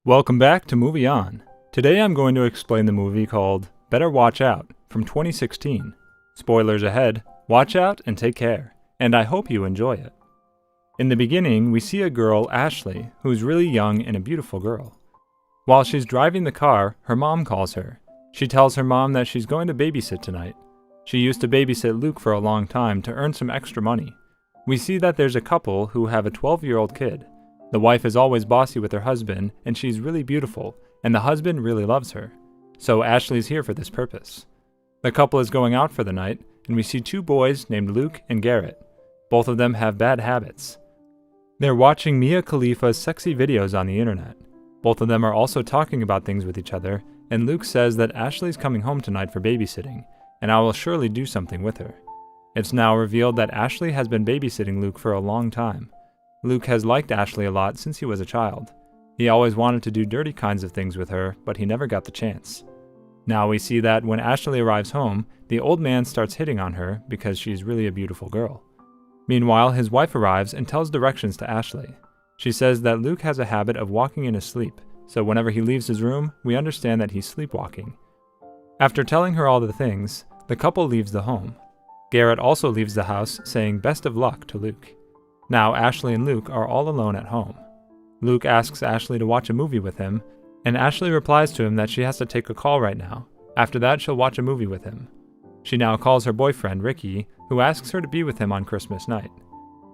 Welcome back to Movie On. Today I'm going to explain the movie called Better Watch Out from 2016. Spoilers ahead, watch out and take care, and I hope you enjoy it. In the beginning, we see a girl, Ashley, who's really young and a beautiful girl. While she's driving the car, her mom calls her. She tells her mom that she's going to babysit tonight. She used to babysit Luke for a long time to earn some extra money. We see that there's a couple who have a 12-year-old kid. The wife is always bossy with her husband, and she's really beautiful, and the husband really loves her. So Ashley's here for this purpose. The couple is going out for the night, and we see two boys named Luke and Garrett. Both of them have bad habits. They're watching Mia Khalifa's sexy videos on the internet. Both of them are also talking about things with each other, and Luke says that Ashley's coming home tonight for babysitting, and I will surely do something with her. It's now revealed that Ashley has been babysitting Luke for a long time. Luke has liked Ashley a lot since he was a child. He always wanted to do dirty kinds of things with her, but he never got the chance. Now we see that when Ashley arrives home, the old man starts hitting on her because she's really a beautiful girl. Meanwhile, his wife arrives and tells directions to Ashley. She says that Luke has a habit of walking in his sleep, so whenever he leaves his room, we understand that he's sleepwalking. After telling her all the things, the couple leaves the home. Garrett also leaves the house, saying best of luck to Luke. Now Ashley and Luke are all alone at home. Luke asks Ashley to watch a movie with him, and Ashley replies to him that she has to take a call right now. After that, she'll watch a movie with him. She now calls her boyfriend, Ricky, who asks her to be with him on Christmas night.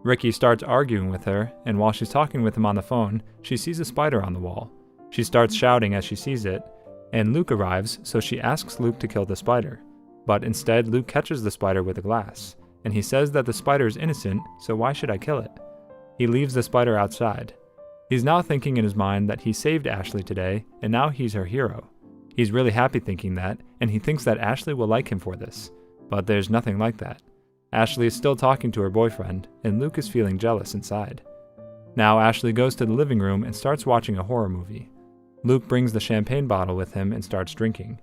Ricky starts arguing with her, and while she's talking with him on the phone, she sees a spider on the wall. She starts shouting as she sees it, and Luke arrives, so she asks Luke to kill the spider. But instead, Luke catches the spider with a glass, and he says that the spider is innocent, so why should I kill it? He leaves the spider outside. He's now thinking in his mind that he saved Ashley today, and now he's her hero. He's really happy thinking that, and he thinks that Ashley will like him for this. But there's nothing like that. Ashley is still talking to her boyfriend, and Luke is feeling jealous inside. Now Ashley goes to the living room and starts watching a horror movie. Luke brings the champagne bottle with him and starts drinking.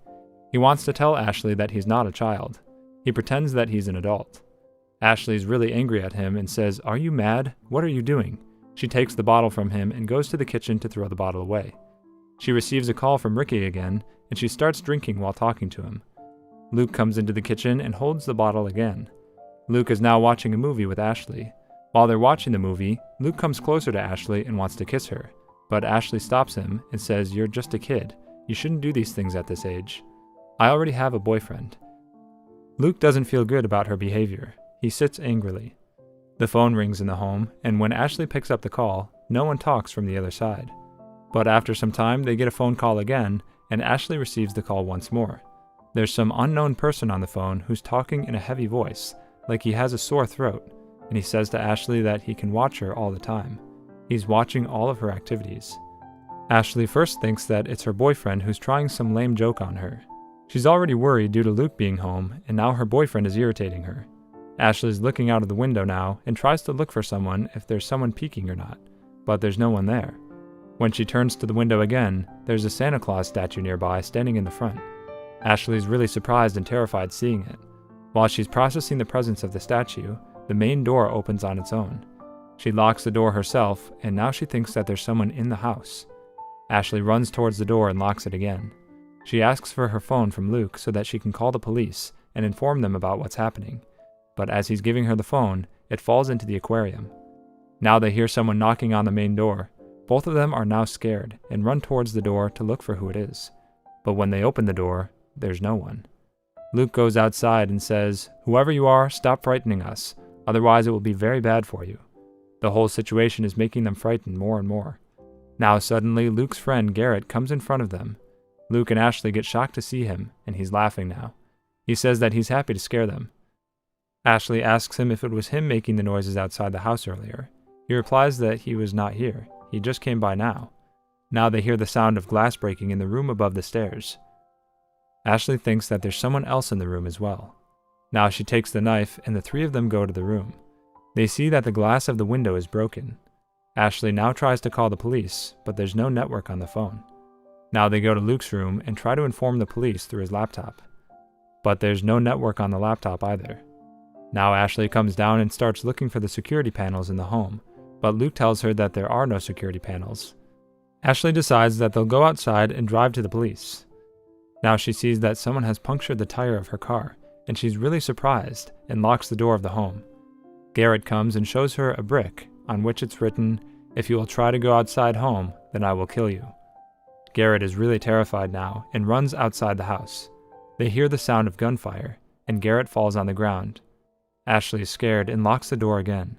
He wants to tell Ashley that he's not a child. He pretends that he's an adult. Ashley's really angry at him and says, "Are you mad? What are you doing?" She takes the bottle from him and goes to the kitchen to throw the bottle away. She receives a call from Ricky again, and she starts drinking while talking to him. Luke comes into the kitchen and holds the bottle again. Luke is now watching a movie with Ashley. While they're watching the movie, Luke comes closer to Ashley and wants to kiss her, but Ashley stops him and says, "You're just a kid. You shouldn't do these things at this age. I already have a boyfriend." Luke doesn't feel good about her behavior. He sits angrily. The phone rings in the home, and when Ashley picks up the call, no one talks from the other side. But after some time, they get a phone call again, and Ashley receives the call once more. There's some unknown person on the phone who's talking in a heavy voice, like he has a sore throat, and he says to Ashley that he can watch her all the time. He's watching all of her activities. Ashley first thinks that it's her boyfriend who's trying some lame joke on her. She's already worried due to Luke being home, and now her boyfriend is irritating her. Ashley's looking out of the window now and tries to look for someone if there's someone peeking or not, but there's no one there. When she turns to the window again, there's a Santa Claus statue nearby standing in the front. Ashley's really surprised and terrified seeing it. While she's processing the presence of the statue, the main door opens on its own. She locks the door herself, and now she thinks that there's someone in the house. Ashley runs towards the door and locks it again. She asks for her phone from Luke so that she can call the police and inform them about what's happening. But as he's giving her the phone, it falls into the aquarium. Now they hear someone knocking on the main door. Both of them are now scared and run towards the door to look for who it is. But when they open the door, there's no one. Luke goes outside and says, "Whoever you are, stop frightening us. Otherwise it will be very bad for you." The whole situation is making them frightened more and more. Now suddenly Luke's friend Garrett comes in front of them. Luke and Ashley get shocked to see him, and he's laughing now. He says that he's happy to scare them. Ashley asks him if it was him making the noises outside the house earlier. He replies that he was not here. He just came by now. Now they hear the sound of glass breaking in the room above the stairs. Ashley thinks that there's someone else in the room as well. Now she takes the knife, and the three of them go to the room. They see that the glass of the window is broken. Ashley now tries to call the police, but there's no network on the phone. Now they go to Luke's room and try to inform the police through his laptop. But there's no network on the laptop either. Now Ashley comes down and starts looking for the security panels in the home, but Luke tells her that there are no security panels. Ashley decides that they'll go outside and drive to the police. Now she sees that someone has punctured the tire of her car, and she's really surprised and locks the door of the home. Garrett comes and shows her a brick on which it's written, "If you will try to go outside home, then I will kill you." Garrett is really terrified now and runs outside the house. They hear the sound of gunfire, and Garrett falls on the ground. Ashley is scared and locks the door again.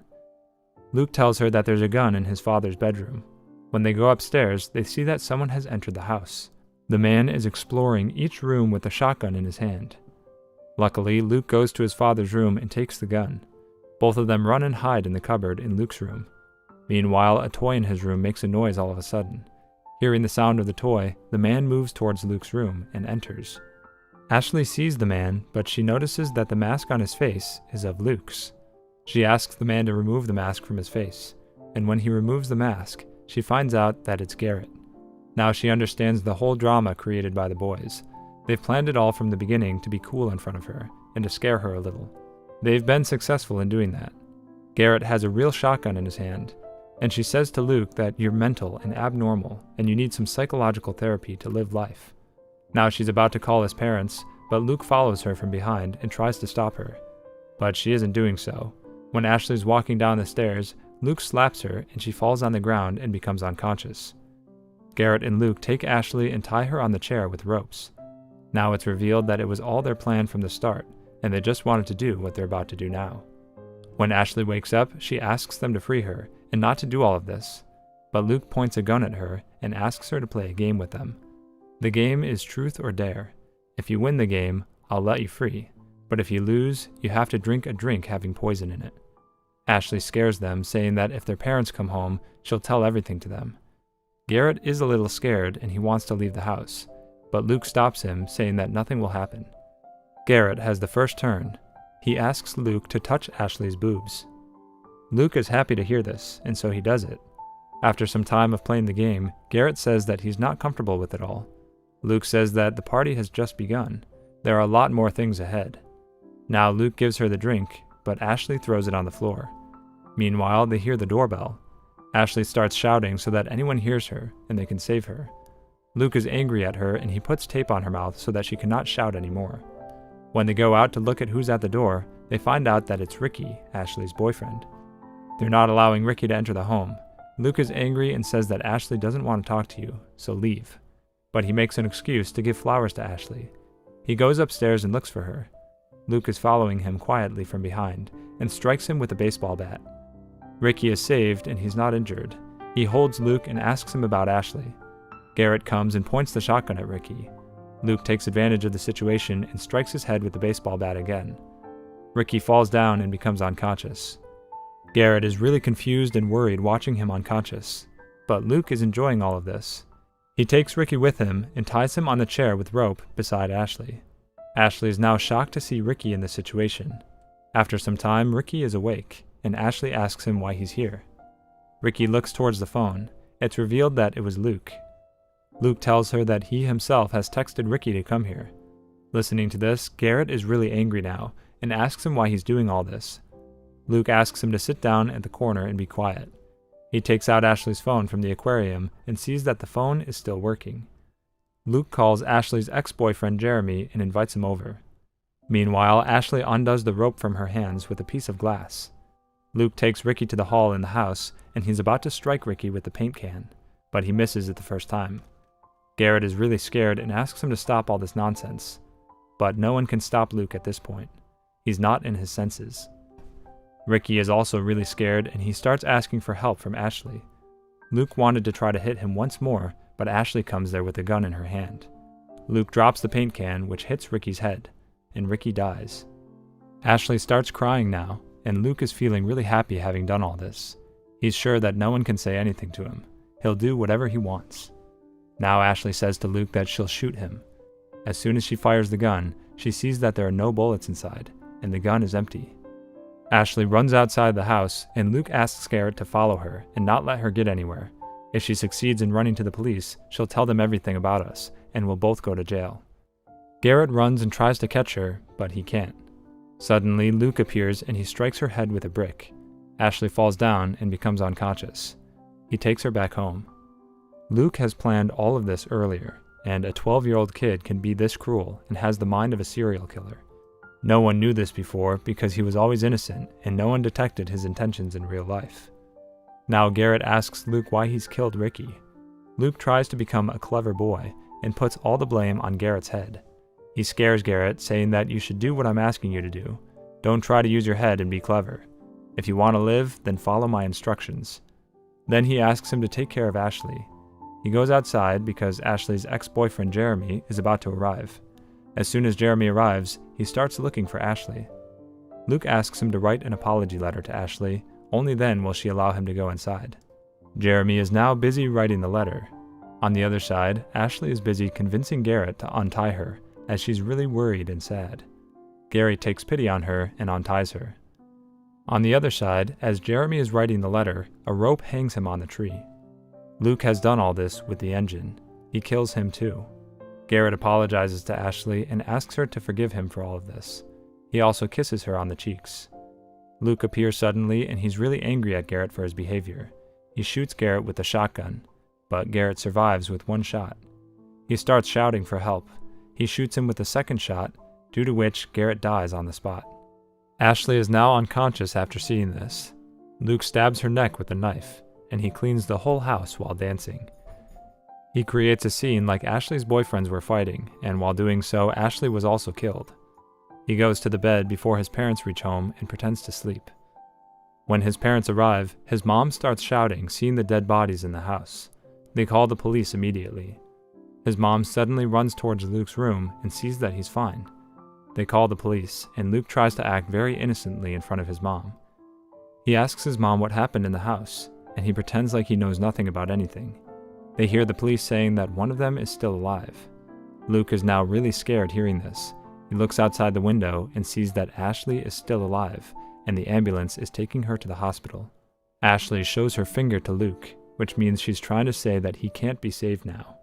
Luke tells her that there's a gun in his father's bedroom. When they go upstairs, they see that someone has entered the house. The man is exploring each room with a shotgun in his hand. Luckily, Luke goes to his father's room and takes the gun. Both of them run and hide in the cupboard in Luke's room. Meanwhile, a toy in his room makes a noise all of a sudden. Hearing the sound of the toy, the man moves towards Luke's room and enters. Ashley sees the man, but she notices that the mask on his face is of Luke's. She asks the man to remove the mask from his face, and when he removes the mask, she finds out that it's Garrett. Now she understands the whole drama created by the boys. They've planned it all from the beginning to be cool in front of her, and to scare her a little. They've been successful in doing that. Garrett has a real shotgun in his hand, and she says to Luke that you're mental and abnormal, and you need some psychological therapy to live life. Now she's about to call his parents, but Luke follows her from behind and tries to stop her. But she isn't doing so. When Ashley's walking down the stairs, Luke slaps her and she falls on the ground and becomes unconscious. Garrett and Luke take Ashley and tie her on the chair with ropes. Now it's revealed that it was all their plan from the start, and they just wanted to do what they're about to do now. When Ashley wakes up, she asks them to free her and not to do all of this. But Luke points a gun at her and asks her to play a game with them. The game is truth or dare. If you win the game, I'll let you free, but if you lose, you have to drink a drink having poison in it. Ashley scares them, saying that if their parents come home, she'll tell everything to them. Garrett is a little scared and he wants to leave the house, but Luke stops him, saying that nothing will happen. Garrett has the first turn. He asks Luke to touch Ashley's boobs. Luke is happy to hear this, and so he does it. After some time of playing the game, Garrett says that he's not comfortable with it all. Luke says that the party has just begun. There are a lot more things ahead. Now Luke gives her the drink, but Ashley throws it on the floor. Meanwhile, they hear the doorbell. Ashley starts shouting so that anyone hears her, and they can save her. Luke is angry at her, and he puts tape on her mouth so that she cannot shout anymore. When they go out to look at who's at the door, they find out that it's Ricky, Ashley's boyfriend. They're not allowing Ricky to enter the home. Luke is angry and says that Ashley doesn't want to talk to you, so leave. But he makes an excuse to give flowers to Ashley. He goes upstairs and looks for her. Luke is following him quietly from behind and strikes him with a baseball bat. Ricky is saved and he's not injured. He holds Luke and asks him about Ashley. Garrett comes and points the shotgun at Ricky. Luke takes advantage of the situation and strikes his head with the baseball bat again. Ricky falls down and becomes unconscious. Garrett is really confused and worried watching him unconscious, but Luke is enjoying all of this. He takes Ricky with him and ties him on the chair with rope beside Ashley. Ashley is now shocked to see Ricky in this situation. After some time, Ricky is awake, and Ashley asks him why he's here. Ricky looks towards the phone. It's revealed that it was Luke. Luke tells her that he himself has texted Ricky to come here. Listening to this, Garrett is really angry now and asks him why he's doing all this. Luke asks him to sit down at the corner and be quiet. He takes out Ashley's phone from the aquarium and sees that the phone is still working. Luke calls Ashley's ex-boyfriend Jeremy and invites him over. Meanwhile, Ashley undoes the rope from her hands with a piece of glass. Luke takes Ricky to the hall in the house, and he's about to strike Ricky with the paint can, but he misses it the first time. Garrett is really scared and asks him to stop all this nonsense, but no one can stop Luke at this point. He's not in his senses. Ricky is also really scared, and he starts asking for help from Ashley. Luke wanted to try to hit him once more, but Ashley comes there with a gun in her hand. Luke drops the paint can, which hits Ricky's head, and Ricky dies. Ashley starts crying now, and Luke is feeling really happy having done all this. He's sure that no one can say anything to him. He'll do whatever he wants. Now Ashley says to Luke that she'll shoot him. As soon as she fires the gun, she sees that there are no bullets inside, and the gun is empty. Ashley runs outside the house, and Luke asks Garrett to follow her and not let her get anywhere. If she succeeds in running to the police, she'll tell them everything about us, and we'll both go to jail. Garrett runs and tries to catch her, but he can't. Suddenly, Luke appears and he strikes her head with a brick. Ashley falls down and becomes unconscious. He takes her back home. Luke has planned all of this earlier, and a 12-year-old kid can be this cruel and has the mind of a serial killer. No one knew this before because he was always innocent and no one detected his intentions in real life. Now Garrett asks Luke why he's killed Ricky. Luke tries to become a clever boy and puts all the blame on Garrett's head. He scares Garrett, saying that you should do what I'm asking you to do. Don't try to use your head and be clever. If you want to live, then follow my instructions. Then he asks him to take care of Ashley. He goes outside because Ashley's ex-boyfriend Jeremy is about to arrive. As soon as Jeremy arrives, he starts looking for Ashley. Luke asks him to write an apology letter to Ashley. Only then will she allow him to go inside. Jeremy is now busy writing the letter. On the other side, Ashley is busy convincing Garrett to untie her, as she's really worried and sad. Gary takes pity on her and unties her. On the other side, as Jeremy is writing the letter, a rope hangs him on the tree. Luke has done all this with the engine. He kills him too. Garrett apologizes to Ashley and asks her to forgive him for all of this. He also kisses her on the cheeks. Luke appears suddenly and he's really angry at Garrett for his behavior. He shoots Garrett with a shotgun, but Garrett survives with one shot. He starts shouting for help. He shoots him with a second shot, due to which Garrett dies on the spot. Ashley is now unconscious after seeing this. Luke stabs her neck with a knife, and he cleans the whole house while dancing. He creates a scene like Ashley's boyfriends were fighting, and while doing so, Ashley was also killed. He goes to the bed before his parents reach home and pretends to sleep. When his parents arrive, his mom starts shouting, seeing the dead bodies in the house. They call the police immediately. His mom suddenly runs towards Luke's room and sees that he's fine. They call the police, and Luke tries to act very innocently in front of his mom. He asks his mom what happened in the house, and he pretends like he knows nothing about anything. They hear the police saying that one of them is still alive. Luke is now really scared hearing this. He looks outside the window and sees that Ashley is still alive, and the ambulance is taking her to the hospital. Ashley shows her finger to Luke, which means she's trying to say that he can't be saved now.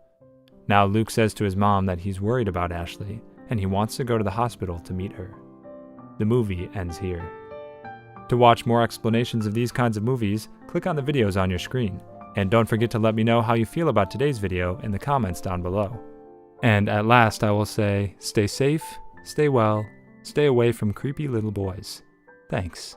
Now Luke says to his mom that he's worried about Ashley, and he wants to go to the hospital to meet her. The movie ends here. To watch more explanations of these kinds of movies, click on the videos on your screen, and don't forget to let me know how you feel about today's video in the comments down below. And at last I will say, stay safe, stay well, stay away from creepy little boys. Thanks.